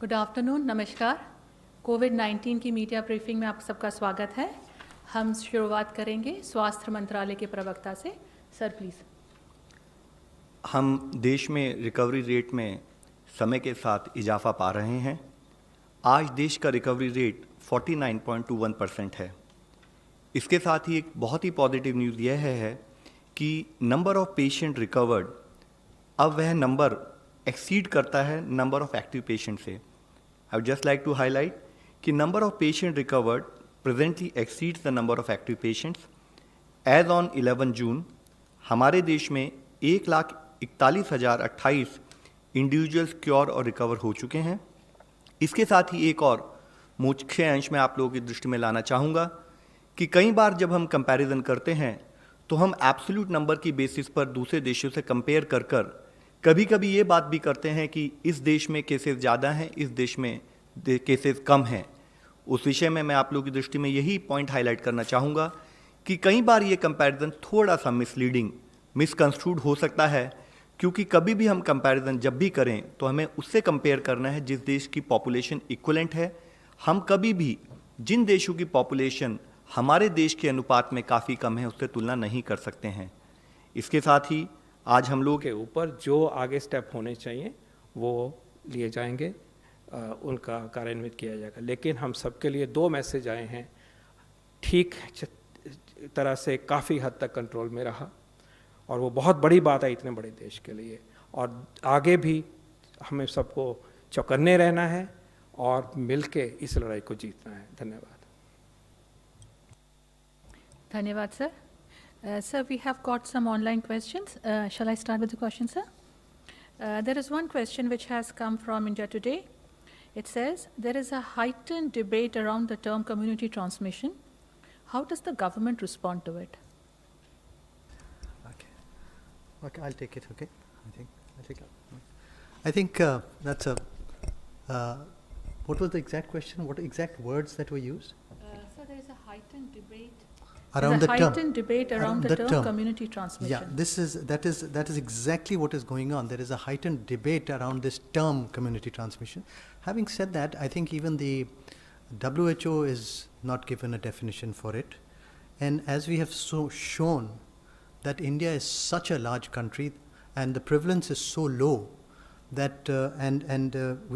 Good afternoon, नमस्कार। कोविड-19 की media briefing में आप सबका स्वागत है। हम शुरुआत करेंगे स्वास्थ्य मंत्रालय के प्रवक्ता से। Sir please. हम देश में रिकवरी रेट में समय के साथ इजाफा पा रहे हैं। आज देश का रिकवरी रेट 49.21% है। इसके साथ ही एक बहुत ही पॉजिटिव न्यूज़ यह है कि नंबर ऑफ पेशेंट रिकवर्ड अब वह नंबर एक्सीड करता है नंबर ऑफ एक्टिव पेशेंट से। I would just like to highlight कि number of patient recovered presently exceeds the number of active patients. As on 11 June हमारे देश में 1,41,028 इंडिविजुअल्स क्योर और रिकवर हो चुके हैं। इसके साथ ही एक और मुख्य अंश में आप लोगों की दृष्टि में लाना चाहूँगा कि कई बार जब हम कंपैरिजन करते हैं तो हम एब्सोल्यूट नंबर की बेसिस पर दूसरे देशों से कंपेयर कर कभी कभी ये बात भी करते हैं कि इस देश में केसेस ज़्यादा हैं, इस देश में केसेस कम हैं। उस विषय में मैं आप लोगों की दृष्टि में यही पॉइंट हाईलाइट करना चाहूँगा कि कई बार ये कंपैरिजन थोड़ा सा मिसलीडिंग, मिसकंस्ट्रूड हो सकता है, क्योंकि कभी भी हम कंपैरिजन जब भी करें तो हमें उससे कंपेयर करना है जिस देश की पॉपुलेशन इक्वलेंट है। हम कभी भी जिन देशों की पॉपुलेशन हमारे देश के अनुपात में काफ़ी कम है उससे तुलना नहीं कर सकते हैं। इसके साथ ही आज हम लोग के ऊपर जो आगे स्टेप होने चाहिए वो लिए जाएंगे, उनका कार्यान्वित किया जाएगा। लेकिन हम सबके लिए दो मैसेज आए हैं। ठीक तरह से काफ़ी हद तक कंट्रोल में रहा और वो बहुत बड़ी बात है इतने बड़े देश के लिए, और आगे भी हमें सबको चौकन्ने रहना है और मिलके इस लड़ाई को जीतना है। धन्यवाद। धन्यवाद sir. Sir, we have got some online questions. Shall I start with the question, sir? There is one question which has come from India Today. It says, there is a heightened debate around the term community transmission. How does the government respond to it? Okay, I'll take it, okay? I think that's a, what was the exact question? What exact words that were used? Sir, there is a heightened debate. Around the term. Heightened debate around the term community transmission. Yeah, that is exactly what is going on. There is a heightened debate around this term community transmission. Having said that, I think even the WHO is not given a definition for it. And as we have shown that India is such a large country and the prevalence is so low that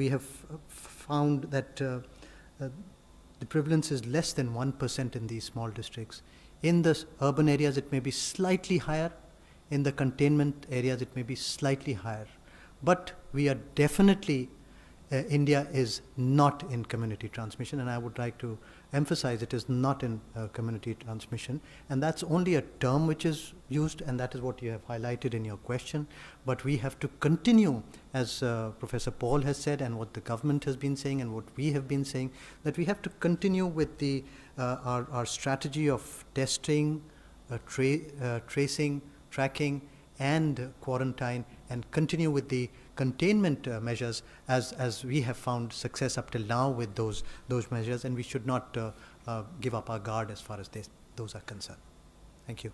we have found that the prevalence is less than 1% in these small districts. In the urban areas, it may be slightly higher. In the containment areas, it may be slightly higher. But we are definitely, India is not in community transmission, and I would like to emphasize it is not in community transmission. And that's only a term which is used, and that is what you have highlighted in your question. But we have to continue, as Professor Paul has said, and what the government has been saying, and what we have been saying, that we have to continue with the our strategy of testing, tracing, tracking, and quarantine, and continue with the containment measures as we have found success up till now with those measures, and we should not give up our guard as far as those are concerned. Thank you.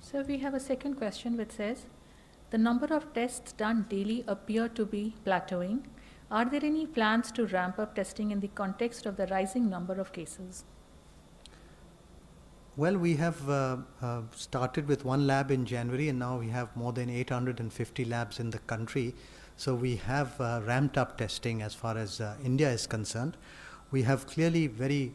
So we have a second question which says, the number of tests done daily appear to be plateauing. Are there any plans to ramp up testing in the context of the rising number of cases? Well, we have started with one lab in January, and now we have more than 850 labs in the country. So we have ramped up testing as far as India is concerned. We have clearly very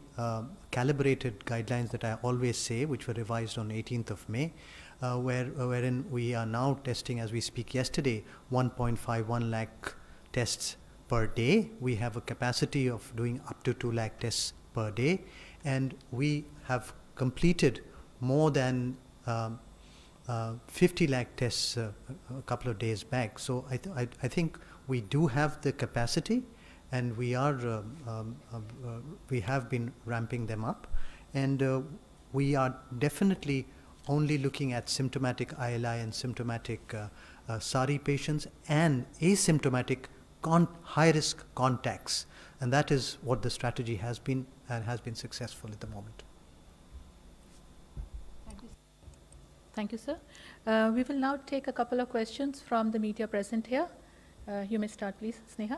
calibrated guidelines that I always say, which were revised on 18th of May, wherein we are now testing, as we speak yesterday, 1.51 lakh tests per day. We have a capacity of doing up to 2 lakh tests per day, and we have completed more than 50 lakh tests a couple of days back. So I think we do have the capacity, and we are we have been ramping them up, and we are definitely only looking at symptomatic ILI and symptomatic SARI patients and asymptomatic high-risk contacts, and that is what the strategy has been, and has been successful at the moment. Thank you, sir. We will now take a couple of questions from the media present here. You may start, please, Sneha.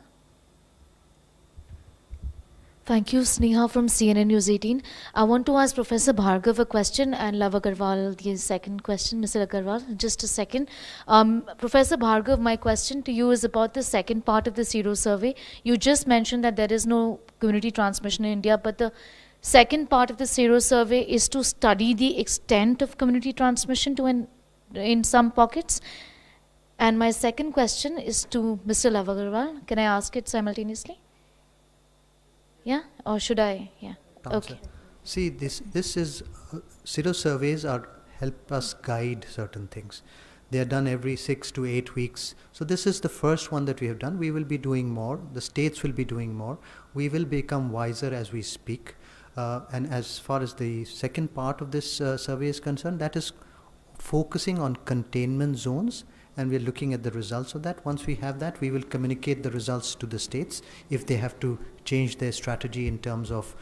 Thank you, Sneha from CNN News 18. I want to ask Professor Bhargav a question and Love Agarwal the second question. Mr. Agarwal, just a second. Professor Bhargav, my question to you is about the second part of the Sero survey. You just mentioned that there is no community transmission in India, but the second part of the Sero survey is to study the extent of community transmission in some pockets. And my second question is to Mr. Love Agarwal. Can I ask it simultaneously? Yeah, or should I? Yeah. Answer. Okay. See, this is Sero surveys help us guide certain things. They are done every 6 to 8 weeks. So this is the first one that we have done. We will be doing more. The states will be doing more. We will become wiser as we speak. And as far as the second part of this survey is concerned, that is focusing on containment zones, and we're looking at the results of that. Once we have that, we will communicate the results to the states if they have to change their strategy in terms of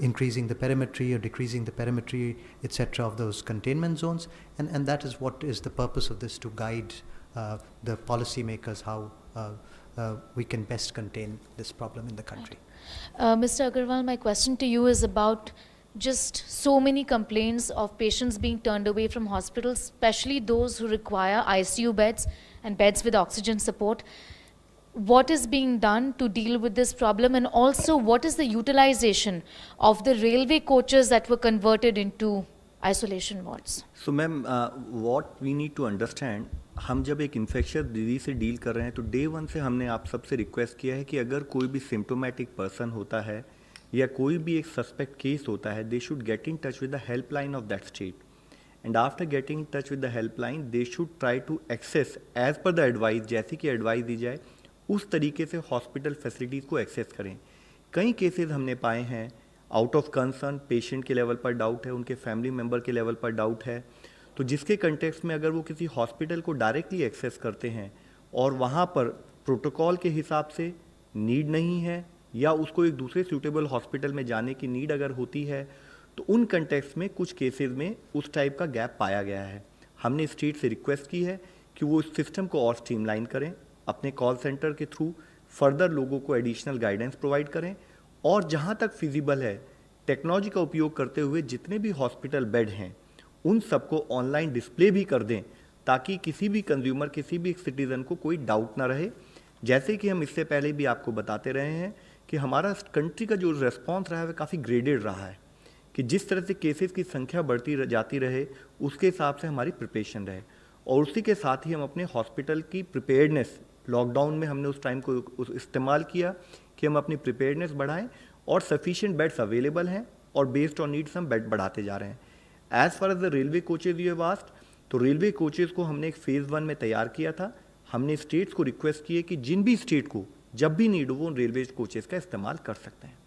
increasing the perimetry or decreasing the perimetry, etc. of those containment zones. And that is what is the purpose of this, to guide the policymakers how we can best contain this problem in the country. Mr. Agarwal, my question to you is about just so many complaints of patients being turned away from hospitals, especially those who require ICU beds and beds with oxygen support. What is being done to deal with this problem, and also what is the utilization of the railway coaches that were converted into isolation wards? So ma'am, what we need to understand, हम जब एक infectious disease से deal कर रहे हैं तो day one से हमने आप सबसे रिक्वेस्ट किया है कि अगर कोई भी सिम्टोमेटिक पर्सन होता है या कोई भी एक सस्पेक्ट केस होता है, they should get in touch with the helpline of that state, and after getting in touch with the helpline they should try to access as per the advice, जैसे कि एडवाइस दी जाए उस तरीके से hospital facilities को access करें. कई cases हमने पाए हैं आउट ऑफ कंसर्न, पेशेंट के लेवल पर डाउट है, उनके फैमिली मेम्बर के लेवल पर डाउट है, तो जिसके कंटेक्स्ट में अगर वो किसी हॉस्पिटल को डायरेक्टली एक्सेस करते हैं और वहाँ पर प्रोटोकॉल के हिसाब से नीड नहीं है या उसको एक दूसरे सूटेबल हॉस्पिटल में जाने की नीड अगर होती है, तो उन कंटेक्स्ट में कुछ केसेस में उस टाइप का गैप पाया गया है. हमने स्टेट से रिक्वेस्ट की है कि वो इस सिस्टम को और स्ट्रीमलाइन करें, अपने कॉल सेंटर के थ्रू फर्दर लोगों को एडिशनल गाइडेंस प्रोवाइड करें, और जहाँ तक फिजिबल है टेक्नोलॉजी का उपयोग करते हुए जितने भी हॉस्पिटल बेड हैं उन सबको ऑनलाइन डिस्प्ले भी कर दें, ताकि किसी भी कंज्यूमर, किसी भी सिटीज़न को कोई डाउट ना रहे. जैसे कि हम इससे पहले भी आपको बताते रहे हैं कि हमारा कंट्री का जो रेस्पॉन्स रहा है वह काफ़ी ग्रेडेड रहा है, कि जिस तरह से केसेस की संख्या बढ़ती जाती रहे उसके हिसाब से हमारी प्रिपरेशन रहे, और उसी के साथ ही हम अपने हॉस्पिटल की प्रिपेयर्डनेस, लॉकडाउन में हमने उस टाइम को इस्तेमाल किया कि हम अपनी प्रिपेयर्डनेस बढ़ाएं, और सफिशिएंट बेड्स अवेलेबल हैं और बेस्ड ऑन नीड्स हम बेड बढ़ाते जा रहे हैं. As far as the railway coaches you have asked, तो रेलवे कोचेज को हमने एक फेज़ 1 में तैयार किया था. हमने स्टेट्स को रिक्वेस्ट की है कि जिन भी स्टेट को जब भी नीड हो वो रेलवे कोचेज का इस्तेमाल कर सकते हैं.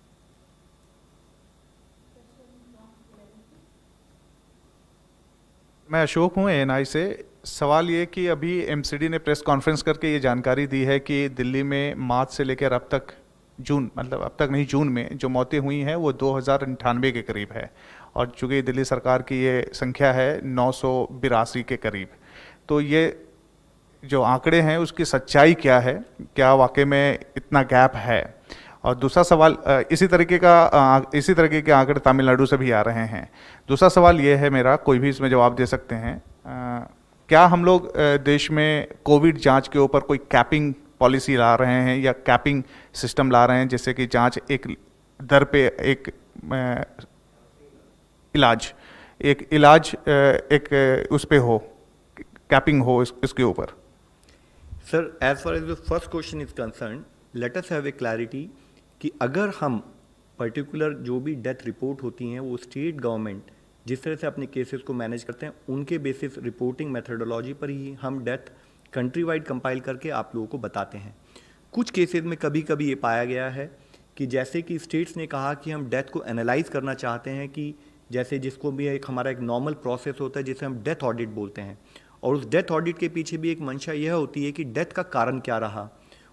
मैं अशोक हूँ ANI से. सवाल ये कि अभी MCD ने प्रेस कॉन्फ्रेंस करके ये जानकारी दी है कि दिल्ली में मार्च से लेकर अब तक जून, मतलब अब तक नहीं, जून में जो मौतें हुई हैं वो 2098 के करीब है, और चूँकि दिल्ली सरकार की ये संख्या है 982 के करीब. तो ये जो आंकड़े हैं उसकी सच्चाई क्या है, क्या वाकई में इतना गैप है? और दूसरा सवाल, इसी तरीके के आंकड़े तमिलनाडु से भी आ रहे हैं. दूसरा सवाल ये है मेरा, कोई भी इसमें जवाब दे सकते हैं, क्या हम लोग देश में कोविड जांच के ऊपर कोई कैपिंग पॉलिसी ला रहे हैं या कैपिंग सिस्टम ला रहे हैं, जैसे कि जांच एक दर पे एक इलाज एक उस पे हो, कैपिंग हो इसके ऊपर? Sir, as far as the first question is concerned, let us have a clarity कि अगर हम पर्टिकुलर जो भी डेथ रिपोर्ट होती हैं वो स्टेट गवर्नमेंट जिस तरह से अपने केसेस को मैनेज करते हैं उनके बेसिस रिपोर्टिंग मेथडोलॉजी पर ही हम डेथ कंट्री वाइड कंपाइल करके आप लोगों को बताते हैं. कुछ केसेस में कभी कभी ये पाया गया है कि जैसे कि स्टेट्स ने कहा कि हम डेथ को एनालाइज करना चाहते हैं, कि जैसे जिसको भी एक हमारा एक नॉर्मल प्रोसेस होता है जिसे हम डेथ ऑडिट बोलते हैं, और उस डेथ ऑडिट के पीछे भी एक मंशा यह होती है कि डेथ का कारण क्या रहा,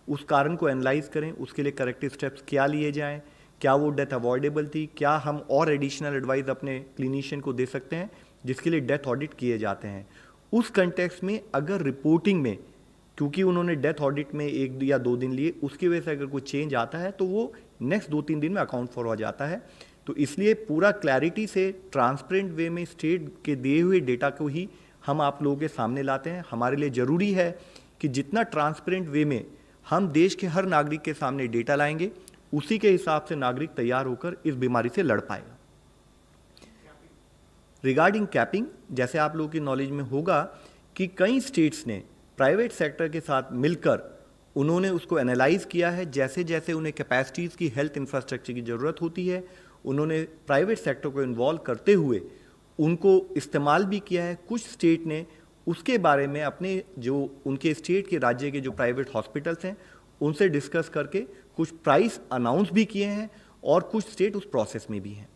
उस कारण को एनालाइज करें, उसके लिए करेक्टिव स्टेप्स क्या लिए जाएं, क्या वो डेथ अवॉइडेबल थी, क्या हम और एडिशनल एडवाइस अपने क्लिनिशियन को दे सकते हैं, जिसके लिए डेथ ऑडिट किए जाते हैं. उस कंटेक्स्ट में अगर रिपोर्टिंग में क्योंकि उन्होंने डेथ ऑडिट में 1 या 2 दिन लिए, उसकी वजह से अगर कोई चेंज आता है तो वो नेक्स्ट 2-3 दिन में अकाउंट फॉर हो जाता है। तो इसलिए पूरा क्लैरिटी से ट्रांसपेरेंट वे में स्टेट के दिए हुए डेटा को ही हम आप लोगों के सामने लाते हैं। हमारे लिए ज़रूरी है कि जितना ट्रांसपेरेंट वे में हम देश के हर नागरिक के सामने डेटा लाएंगे, उसी के हिसाब से नागरिक तैयार होकर इस बीमारी से लड़ पाएगा। रिगार्डिंग कैपिंग, जैसे आप लोगों की नॉलेज में होगा कि कई स्टेट्स ने प्राइवेट सेक्टर के साथ मिलकर उन्होंने उसको एनालाइज किया है। जैसे जैसे उन्हें कैपेसिटीज़ की, हेल्थ इंफ्रास्ट्रक्चर की ज़रूरत होती है, उन्होंने प्राइवेट सेक्टर को इन्वॉल्व करते हुए उनको इस्तेमाल भी किया है। कुछ स्टेट ने उसके बारे में अपने जो उनके स्टेट के राज्य के जो प्राइवेट हॉस्पिटल्स हैं उनसे डिस्कस करके कुछ प्राइस अनाउंस भी किए हैं और कुछ स्टेट उस प्रोसेस में भी हैं।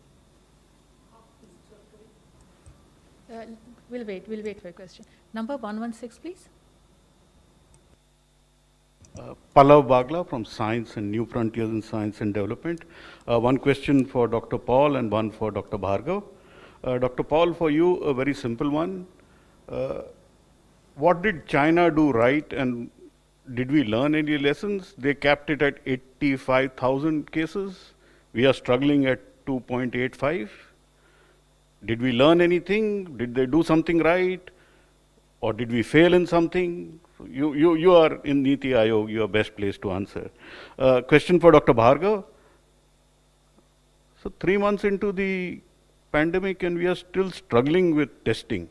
We'll wait for a question. Number 116, please. Pallav Bagla from Science and New Frontiers in Science and Development. One question for Dr. Paul and one for Dr. Bhargav. Dr. Paul, for you, a very simple one. What did China do right, and did we learn any lessons? They capped it at 85,000 cases. We are struggling at 2.85. Did we learn anything? Did they do something right? Or did we fail in something? You are in Niti Aayog, you are best placed to answer. Question for Dr. Bhargav. So 3 months into the pandemic and we are still struggling with testing.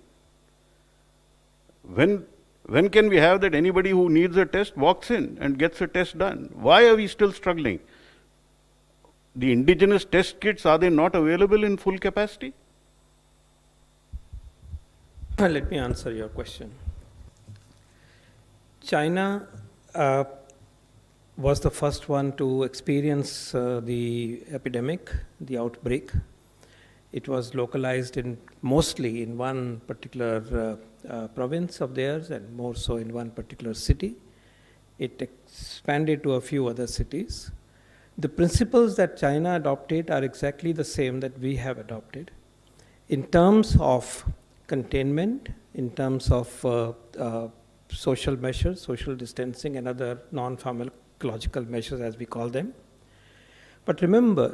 When can we have that anybody who needs a test walks in and gets a test done? Why are we still struggling? The indigenous test kits, are they not available in full capacity? Let me answer your question. China was the first one to experience the epidemic, the outbreak. It was localized mostly in one particular province of theirs, and more so in one particular city. It expanded to a few other cities. The principles that China adopted are exactly the same that we have adopted. In terms of containment, in terms of social measures, social distancing, and other non-pharmacological measures, as we call them. But remember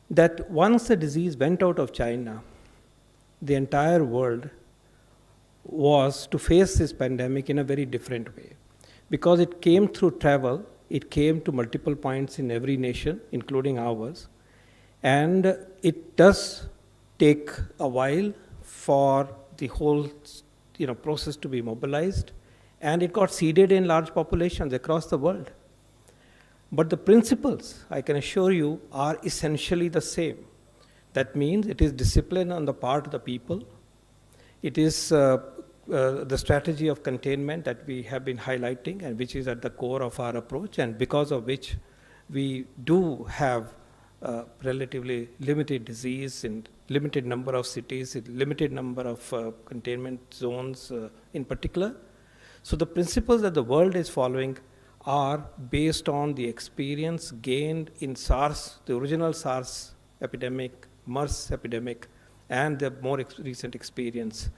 that once the disease went out of China, the entire world was to face this pandemic in a very different way. Because it came through travel, it came to multiple points in every nation, including ours, and it does take a while for the whole process to be mobilized, and it got seeded in large populations across the world. But the principles, I can assure you, are essentially the same. That means it is discipline on the part of the people. It is the strategy of containment that we have been highlighting and which is at the core of our approach, and because of which we do have relatively limited disease in limited number of cities, in limited number of containment zones in particular. So the principles that the world is following are based on the experience gained in SARS, the original SARS epidemic, MERS epidemic, and the more recent experience.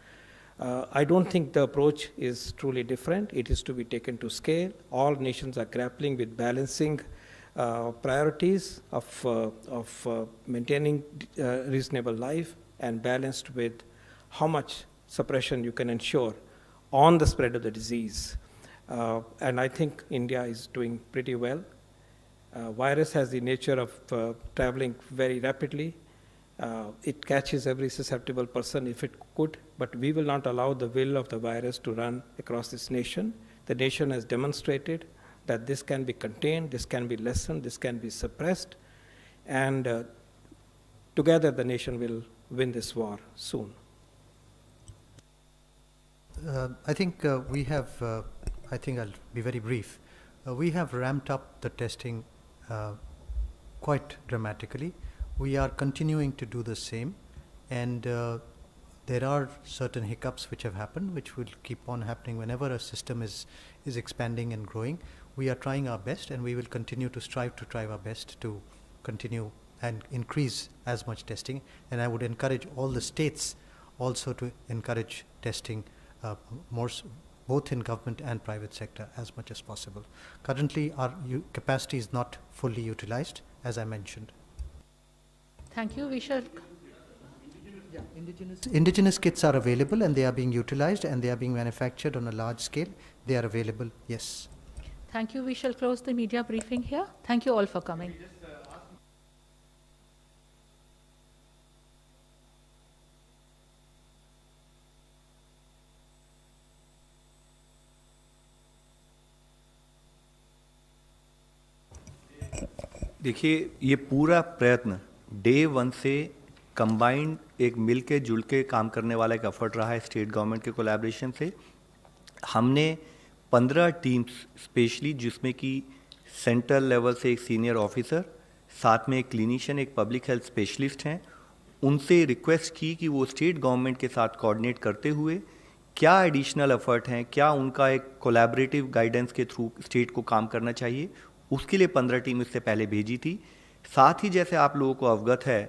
I don't think the approach is truly different. It is to be taken to scale. All nations are grappling with balancing priorities of maintaining reasonable life and balanced with how much suppression you can ensure on the spread of the disease. And I think India is doing pretty well. Virus has the nature of traveling very rapidly. It catches every susceptible person if it could, but we will not allow the will of the virus to run across this nation. The nation has demonstrated that this can be contained, this can be lessened, this can be suppressed, and together the nation will win this war soon. I think we have, I think I'll be very brief. We have ramped up the testing quite dramatically. We are continuing to do the same, and there are certain hiccups which have happened, which will keep on happening whenever a system is expanding and growing. We are trying our best, and we will continue to strive our best to continue and increase as much testing. And I would encourage all the states also to encourage testing both in government and private sector as much as possible. Currently, our capacity is not fully utilized, as I mentioned. Thank you. We shall. Indigenous kits are available and they are being utilized and they are being manufactured on a large scale. They are available, yes. Thank you. We shall close the media briefing here. Thank you all for coming. देखिए, ये पूरा प्रयत्न day 1 से combined एक मिल के जुल के काम करने वाला एक एफर्ट रहा है स्टेट गवर्नमेंट के कोलैबोरेशन से। हमने 15 टीम्स स्पेशली, जिसमें कि सेंट्रल लेवल से एक सीनियर ऑफिसर, साथ में एक क्लिनिशियन, एक पब्लिक हेल्थ स्पेशलिस्ट हैं, उनसे रिक्वेस्ट की कि वो स्टेट गवर्नमेंट के साथ कोऑर्डिनेट करते हुए क्या एडिशनल एफर्ट हैं, क्या उनका एक कोलैबोरेटिव गाइडेंस के थ्रू स्टेट को काम करना चाहिए, उसके लिए 15 टीम इससे पहले भेजी थी। साथ ही जैसे आप लोगों को अवगत है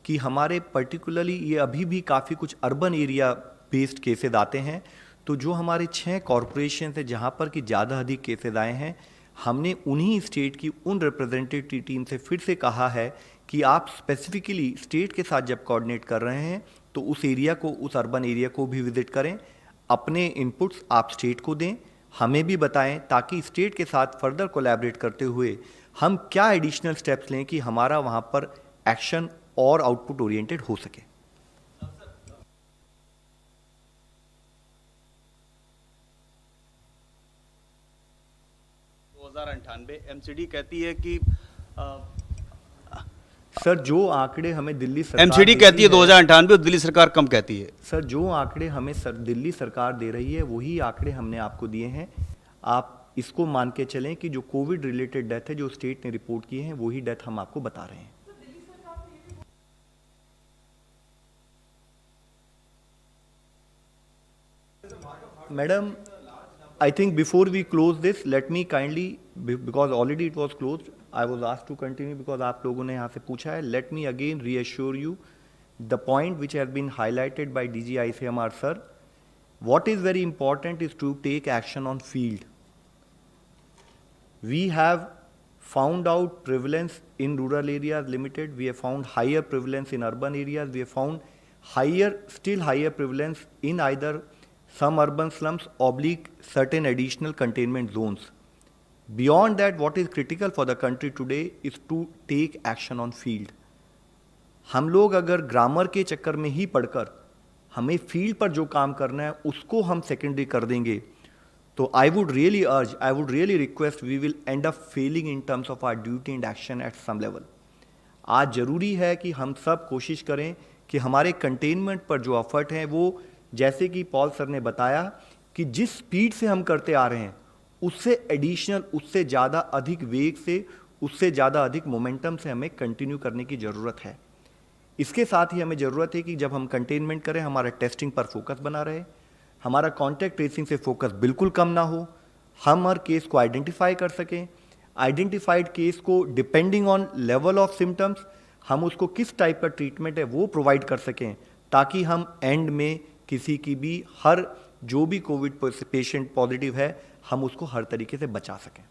कि हमारे पर्टिकुलरली ये अभी भी काफ़ी कुछ अर्बन एरिया बेस्ड केसेज आते हैं, तो जो हमारे 6 कॉरपोरेशन है जहाँ पर कि ज़्यादा अधिक केसेज आए हैं, हमने उन्हीं स्टेट की उन रिप्रेजेंटेटिव टीम से फिर से कहा है कि आप स्पेसिफिकली स्टेट के साथ जब कोऑर्डिनेट कर रहे हैं तो उस एरिया को, उस अर्बन एरिया को भी विजिट करें, अपने इनपुट्स आप स्टेट को दें, हमें भी बताएं, ताकि स्टेट के साथ फर्दर कोलैबोरेट करते हुए हम क्या एडिशनल स्टेप्स लें कि हमारा वहाँ पर एक्शन और आउटपुट ओरिएंटेड हो सके। 2098 एमसीडी कहती है कि सर जो आंकड़े हमें दिल्ली सरकार एमसीडी कहती है 2098 और दिल्ली सरकार कम कहती है। सर जो आंकड़े हमें दिल्ली सरकार दे रही है वही आंकड़े हमने आपको दिए हैं। आप इसको मान के चलें कि जो कोविड रिलेटेड डेथ है जो स्टेट ने रिपोर्ट किए हैं वही डेथ हम आपको बता रहे हैं। Madam, I think before we close this, let me kindly, because already it was closed, I was asked to continue because आप लोगों ने यहाँ से पूछा है. Let me again reassure you the point which has been highlighted by DG ICMR sir. What is very important is to take action on field. We have found out prevalence in rural areas limited. We have found higher prevalence in urban areas. We have found still higher prevalence in either some urban slums oblique certain additional containment zones. Beyond that, what is critical for the country today is to take action on field. हम लोग अगर grammar के चक्कर में ही पढ़कर हमें field पर जो काम करना है उसको हम सेकेंडरी कर देंगे तो I would really request we will end up failing in terms of our duty and action at some level. आज ज़रूरी है कि हम सब कोशिश करें कि हमारे कंटेनमेंट पर जो एफर्ट हैं वो जैसे कि पॉल सर ने बताया कि जिस स्पीड से हम करते आ रहे हैं उससे एडिशनल, उससे ज़्यादा अधिक वेग से, उससे ज़्यादा अधिक मोमेंटम से हमें कंटिन्यू करने की ज़रूरत है। इसके साथ ही हमें ज़रूरत है कि जब हम कंटेनमेंट करें हमारा टेस्टिंग पर फोकस बना रहे, हमारा कॉन्टैक्ट ट्रेसिंग से फोकस बिल्कुल कम ना हो, हम हर केस को आइडेंटिफाई कर सकें, आइडेंटिफाइड केस को depending on level of symptoms हम उसको किस टाइप का ट्रीटमेंट है वो प्रोवाइड कर सकें ताकि हम एंड में किसी की भी जो भी कोविड पेशेंट पॉजिटिव है हम उसको हर तरीके से बचा सकें।